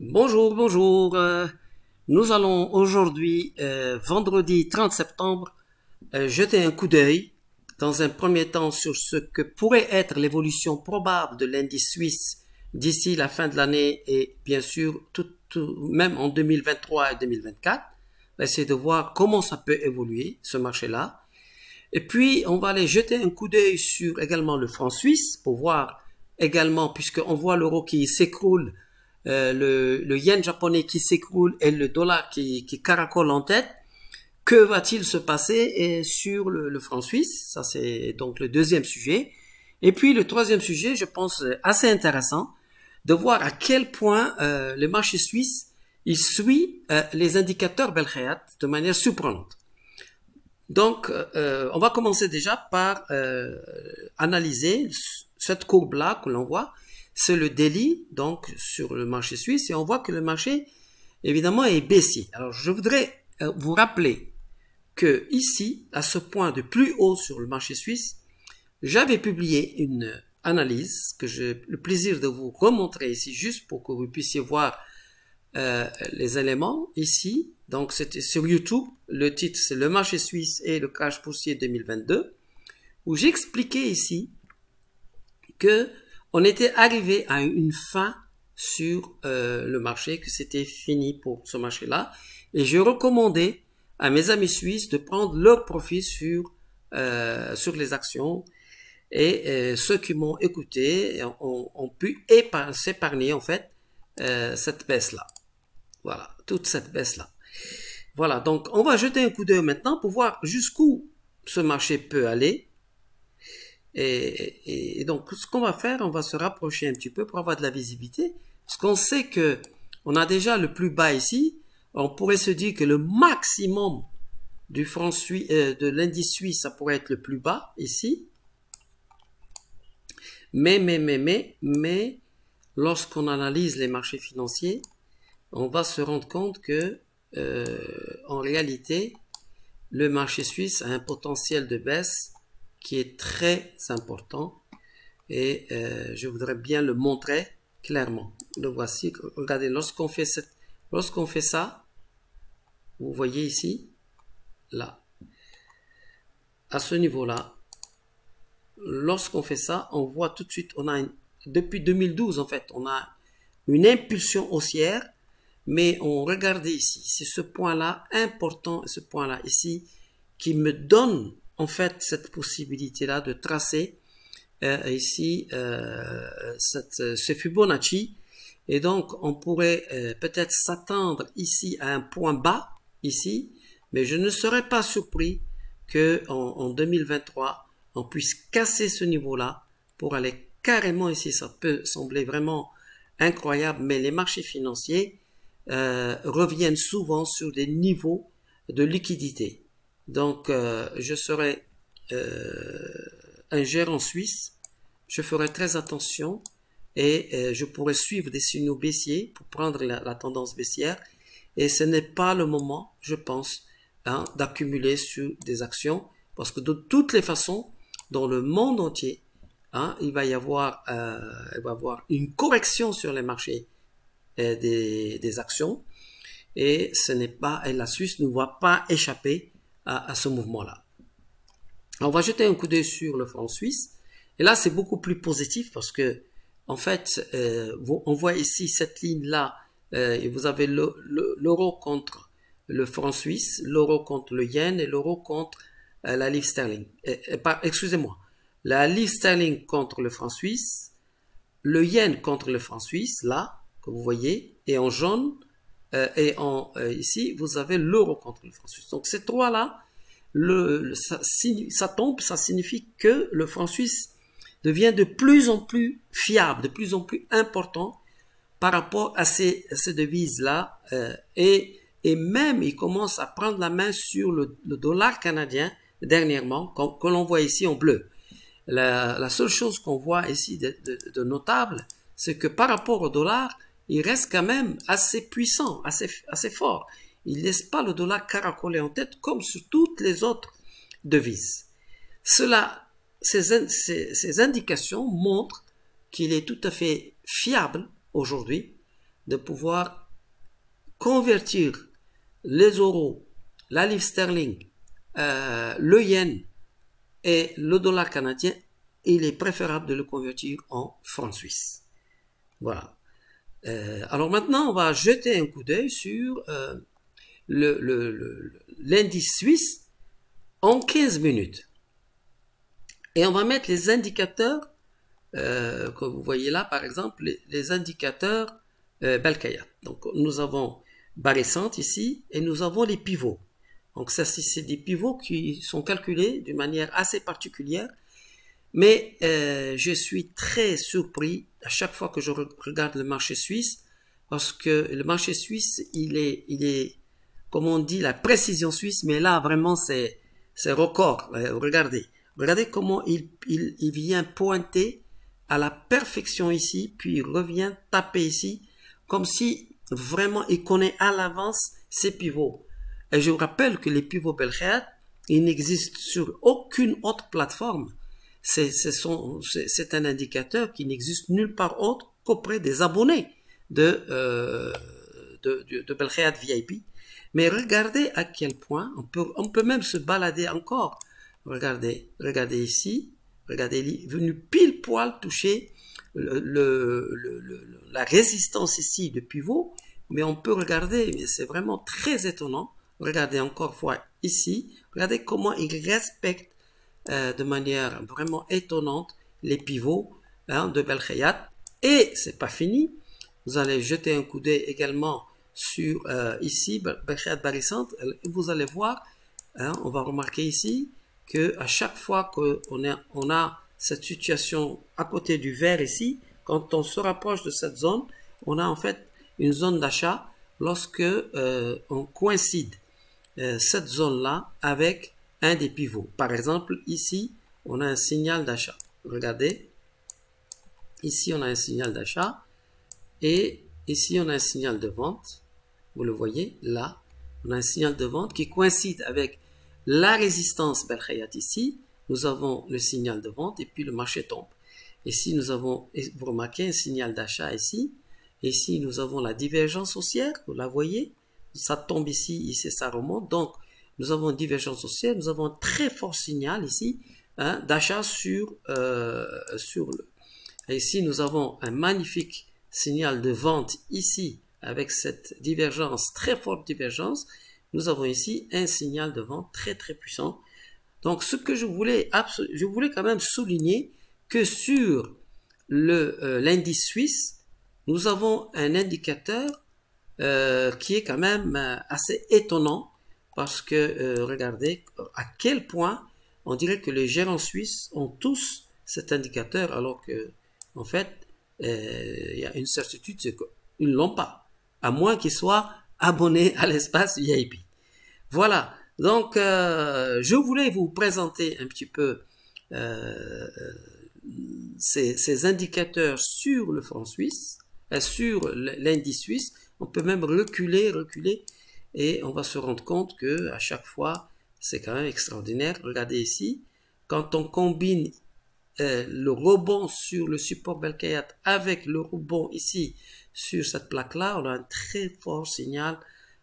Bonjour, bonjour. Nous allons aujourd'hui, vendredi 30 septembre, jeter un coup d'œil dans un premier temps sur ce que pourrait être l'évolution probable de l'indice suisse d'ici la fin de l'année et bien sûr même en 2023 et 2024. On va essayer de voir comment ça peut évoluer, ce marché-là. Et puis, on va aller jeter un coup d'œil sur également le franc suisse pour voir également, puisqu'on voit l'euro qui s'écroule, le yen japonais qui s'écroule et le dollar qui caracole en tête, que va-t-il se passer sur le franc suisse? Ça, c'est donc le deuxième sujet. Et puis, le troisième sujet, je pense assez intéressant, de voir à quel point le marché suisse, il suit les indicateurs Belkhayat de manière surprenante. Donc, on va commencer déjà par analyser cette courbe-là que l'on voit. C'est le daily, donc sur le marché suisse, et on voit que le marché, évidemment, est baissier. Alors, je voudrais vous rappeler que ici, à ce point de plus haut sur le marché suisse, j'avais publié une analyse que j'ai le plaisir de vous remontrer ici, juste pour que vous puissiez voir les éléments ici. Donc, c'était sur YouTube. Le titre, c'est le marché suisse et le crash boursier 2022, où j'expliquais ici que on était arrivé à une fin sur le marché, que c'était fini pour ce marché-là. Et je recommandais à mes amis suisses de prendre leur profit sur les actions. Et ceux qui m'ont écouté ont pu s'épargner en fait cette baisse-là. Voilà, toute cette baisse-là. Voilà, donc on va jeter un coup d'œil maintenant pour voir jusqu'où ce marché peut aller. Et donc, ce qu'on va faire, on va se rapprocher un petit peu pour avoir de la visibilité. Parce qu'on sait que on a déjà le plus bas ici. On pourrait se dire que le maximum du franc suisse, de l'indice suisse, ça pourrait être le plus bas ici. Mais, lorsqu'on analyse les marchés financiers, on va se rendre compte que, en réalité, le marché suisse a un potentiel de baisse qui est très important et je voudrais bien le montrer clairement. Le voici. Regardez, lorsqu'on fait ça, vous voyez ici, là, à ce niveau-là, lorsqu'on fait ça, on voit tout de suite, depuis 2012 en fait, on a une impulsion haussière, mais on regarde ici, c'est ce point-là important, ce point-là ici, qui me donne en fait cette possibilité-là de tracer ici ce Fibonacci. Et donc, on pourrait peut-être s'attendre ici à un point bas, ici, mais je ne serais pas surpris qu'en 2023, on puisse casser ce niveau-là pour aller carrément ici. Ça peut sembler vraiment incroyable, mais les marchés financiers reviennent souvent sur des niveaux de liquidité. Donc, je serai un gérant suisse, je ferai très attention et je pourrai suivre des signaux baissiers pour prendre la tendance baissière. Et ce n'est pas le moment, je pense, hein, d'accumuler sur des actions parce que de toutes les façons, dans le monde entier, hein, il va y avoir une correction sur les marchés des actions et ce n'est pas, et la Suisse ne va pas échapper à ce mouvement-là. On va jeter un coup d'œil sur le franc suisse. Et là, c'est beaucoup plus positif parce que, en fait, on voit ici cette ligne-là, et vous avez l'euro contre le franc suisse, l'euro contre le yen et l'euro contre la livre sterling. Excusez-moi, la livre sterling contre le franc suisse, le yen contre le franc suisse, là, que vous voyez, et en jaune, ici, vous avez l'euro contre le franc suisse. Donc, ces trois-là, ça tombe, ça signifie que le franc suisse devient de plus en plus fiable, de plus en plus important par rapport à ces devises-là. Et même, il commence à prendre la main sur le dollar canadien dernièrement, que l'on voit ici en bleu. La seule chose qu'on voit ici de notable, c'est que par rapport au dollar, il reste quand même assez puissant, assez fort. Il ne laisse pas le dollar caracoler en tête comme sur toutes les autres devises. Ces indications montrent qu'il est tout à fait fiable aujourd'hui de pouvoir convertir les euros, la livre sterling, le yen et le dollar canadien, il est préférable de le convertir en francs suisses. Voilà. Alors maintenant, on va jeter un coup d'œil sur l'indice suisse en 15 minutes. Et on va mettre les indicateurs, que vous voyez là, par exemple, les indicateurs Belkhayat. Donc, nous avons Barre ici, et nous avons les pivots. Donc, ça, c'est des pivots qui sont calculés d'une manière assez particulière. Mais je suis très surpris à chaque fois que je regarde le marché suisse, parce que le marché suisse, il est, comme on dit, la précision suisse, mais là, vraiment, c'est record. Regardez comment il vient pointer à la perfection ici, puis il revient taper ici, comme si vraiment il connaît à l'avance ses pivots. Et je vous rappelle que les pivots Belkhayat, ils n'existent sur aucune autre plateforme. C'est un indicateur qui n'existe nulle part autre qu'auprès des abonnés de Belkhayat VIP. Mais regardez à quel point on peut même se balader encore. Regardez ici, regardez, il est venu pile poil toucher la résistance ici de pivot, mais on peut regarder, mais c'est vraiment très étonnant. Regardez encore une fois ici, regardez comment il respecte de manière vraiment étonnante les pivots de Belkhayat. Et c'est pas fini, vous allez jeter un coup d'œil également sur ici, Belkhayat Barre, vous allez voir, on va remarquer ici que à chaque fois qu'on a cette situation à côté du vert ici, quand on se rapproche de cette zone, on a en fait une zone d'achat lorsque on coïncide cette zone-là avec un des pivots. Par exemple, ici, on a un signal d'achat. Regardez, ici on a un signal d'achat et ici on a un signal de vente. Vous le voyez, là, on a un signal de vente qui coïncide avec la résistance Belkhayat ici. Nous avons le signal de vente et puis le marché tombe. Ici, nous avons, vous remarquez, un signal d'achat ici. Ici, nous avons la divergence haussière, vous la voyez. Ça tombe ici, ici, ça remonte. Donc, nous avons une divergence haussière. Nous avons un très fort signal ici d'achat sur le. Et ici, nous avons un magnifique signal de vente ici avec cette divergence, très forte divergence. Nous avons ici un signal de vente très très puissant. Donc, ce que je voulais quand même souligner que sur l'indice suisse, nous avons un indicateur qui est quand même assez étonnant parce que regardez à quel point on dirait que les gérants suisses ont tous cet indicateur alors que en fait il y a une certitude, c'est qu'ils ne l'ont pas, à moins qu'ils soient abonnés à l'espace VIP. Voilà, donc je voulais vous présenter un petit peu ces indicateurs sur le franc suisse, sur l'indice suisse. On peut même reculer et on va se rendre compte que à chaque fois c'est quand même extraordinaire. Regardez ici, quand on combine le rebond sur le support Belkhayat avec le rebond ici sur cette plaque là, on a un très fort signal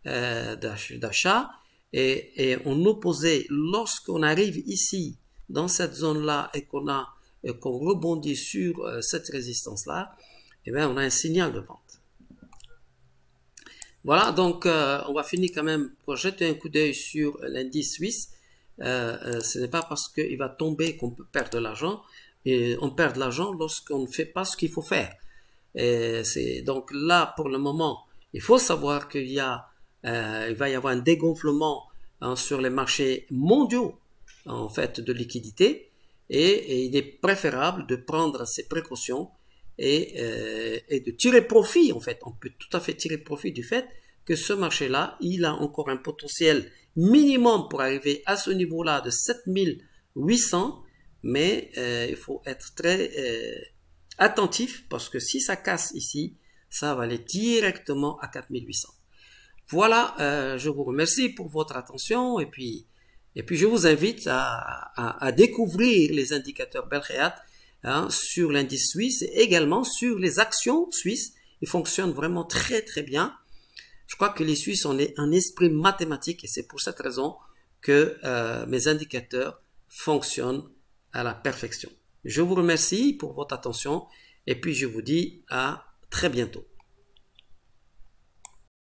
d'achat. Et en opposé, lorsqu'on arrive ici dans cette zone là et qu'on rebondit sur cette résistance là, eh bien on a un signal de vente. Voilà, donc on va finir quand même pour jeter un coup d'œil sur l'indice suisse. Ce n'est pas parce qu'il va tomber qu'on peut perdre de l'argent. Et on perd de l'argent lorsqu'on ne fait pas ce qu'il faut faire. Donc là, pour le moment, il faut savoir qu'il va y avoir un dégonflement sur les marchés mondiaux en fait de liquidité et il est préférable de prendre ses précautions et de tirer profit en fait. On peut tout à fait tirer profit du fait que ce marché-là, il a encore un potentiel minimum pour arriver à ce niveau-là de 7800, mais il faut être très attentif parce que si ça casse ici, ça va aller directement à 4800. Voilà, je vous remercie pour votre attention et puis je vous invite à découvrir les indicateurs Belkhayat sur l'indice suisse et également sur les actions suisses. ils fonctionnent vraiment très très bien. Je crois que les Suisses ont un esprit mathématique et c'est pour cette raison que mes indicateurs fonctionnent à la perfection. Je vous remercie pour votre attention et puis je vous dis à très bientôt.